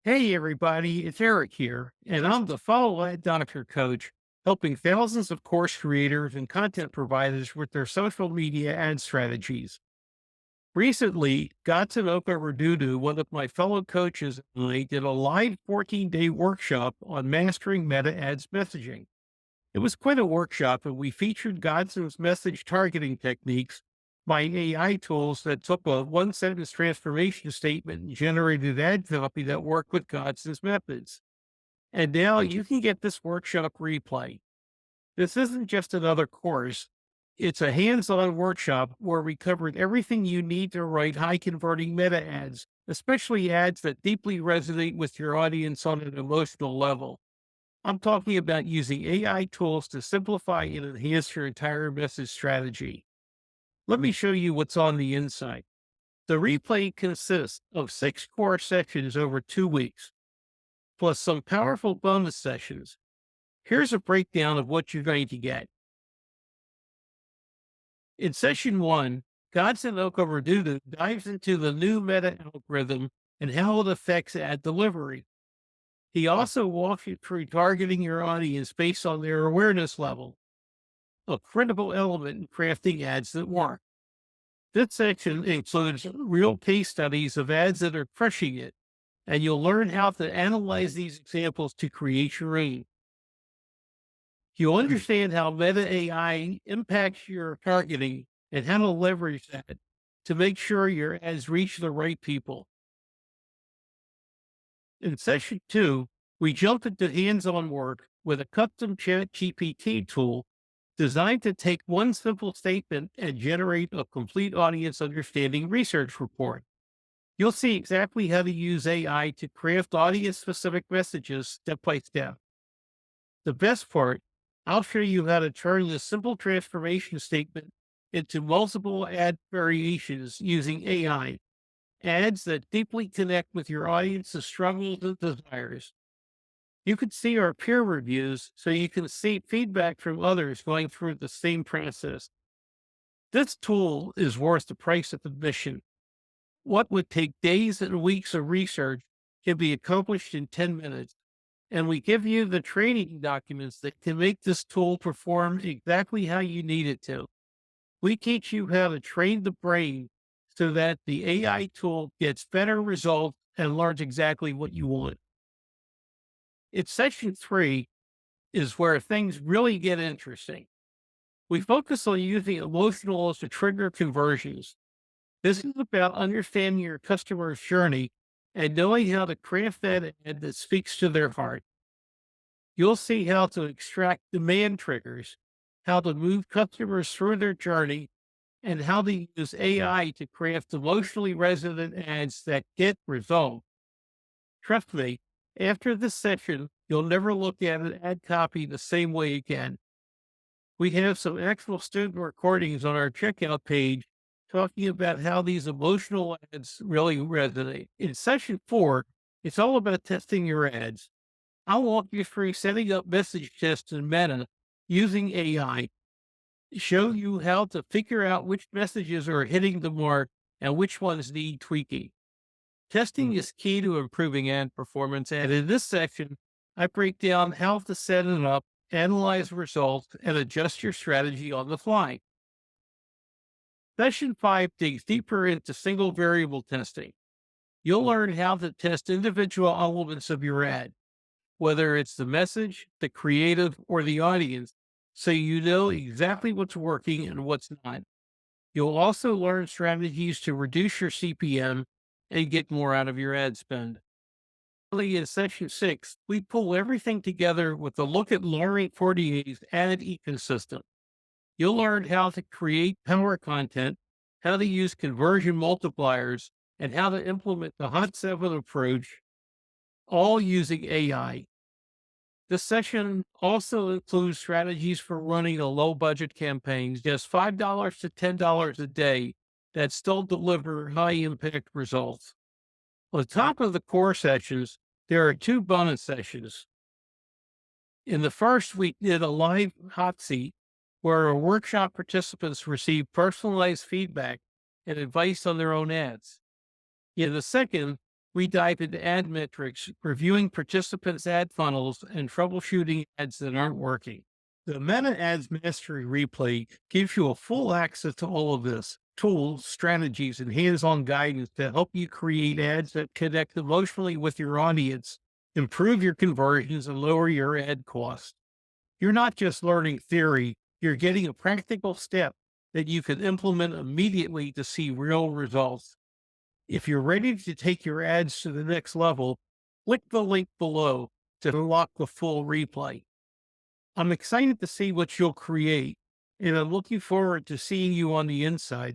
Hey, everybody, it's Eric here, and I'm the Follow Ad Doctor Coach, helping thousands of course creators and content providers with their social media ad strategies. Recently, Gatsenoka Redudu, one of my fellow coaches, and I did a live 14-day workshop on mastering meta ads messaging. It was quite a workshop, and we featured Godson's message targeting techniques by AI tools that took a one sentence transformation statement and generated ad copy that worked with Godson's methods. And now you can get this workshop replay. This isn't just another course, it's a hands on workshop where we covered everything you need to write high converting meta ads, especially ads that deeply resonate with your audience on an emotional level. I'm talking about using AI tools to simplify and enhance your entire message strategy. Let me show you what's on the inside. The replay consists of 6 core sessions over 2 weeks, plus some powerful bonus sessions. Here's a breakdown of what you're going to get. In session 1, Godson Redudu dives into the new meta algorithm and how it affects ad delivery. He also walks you through targeting your audience based on their awareness level, a critical element in crafting ads that work. This section includes real case studies of ads that are crushing it, and you'll learn how to analyze these examples to create your own. You'll understand how Meta AI impacts your targeting and how to leverage that to make sure your ads reach the right people. In session 2, we jumped into hands-on work with a custom chat GPT tool designed to take one simple statement and generate a complete audience understanding research report. You'll see exactly how to use AI to craft audience specific messages step by step. The best part, I'll show you how to turn this simple transformation statement into multiple ad variations using AI, ads that deeply connect with your audience's struggles and desires. You can see our peer reviews so you can see feedback from others going through the same process. This tool is worth the price of admission. What would take days and weeks of research can be accomplished in 10 minutes. And we give you the training documents that can make this tool perform exactly how you need it to. We teach you how to train the brain so that the AI tool gets better results and learns exactly what you want. In session 3 is where things really get interesting. We focus on using emotionals to trigger conversions. This is about understanding your customer's journey and knowing how to craft that ad that speaks to their heart. You'll see how to extract demand triggers, how to move customers through their journey, and how to use AI to craft emotionally resonant ads that get results. Trust me, after this session, you'll never look at an ad copy the same way again. We have some actual student recordings on our checkout page talking about how these emotional ads really resonate. In session 4, it's all about testing your ads. I'll walk you through setting up message tests in Meta using AI, show you how to figure out which messages are hitting the mark and which ones need tweaking. Testing is key to improving ad performance, and in this section, I break down how to set it up, analyze results, and adjust your strategy on the fly. Session 5 digs deeper into single variable testing. You'll learn how to test individual elements of your ad, whether it's the message, the creative, or the audience, so you know exactly what's working and what's not. You'll also learn strategies to reduce your CPM and get more out of your ad spend. Finally, in session 6, we pull everything together with a look at Laurie Fortier's ad ecosystem. You'll learn how to create power content, how to use conversion multipliers, and how to implement the Hot 7 approach, all using AI. This session also includes strategies for running a low budget campaigns, just $5 to $10 a day that still deliver high impact results. On top of the core sessions, there are 2 bonus sessions. In the first, we did a live hot seat where our workshop participants received personalized feedback and advice on their own ads. In the second, we dive into ad metrics, reviewing participants' ad funnels, and troubleshooting ads that aren't working. The Meta Ads Mastery Replay gives you a full access to all of this tools, strategies, and hands on guidance to help you create ads that connect emotionally with your audience, improve your conversions, and lower your ad costs. You're not just learning theory, you're getting a practical step that you can implement immediately to see real results. If you're ready to take your ads to the next level, click the link below to unlock the full replay. I'm excited to see what you'll create, and I'm looking forward to seeing you on the inside.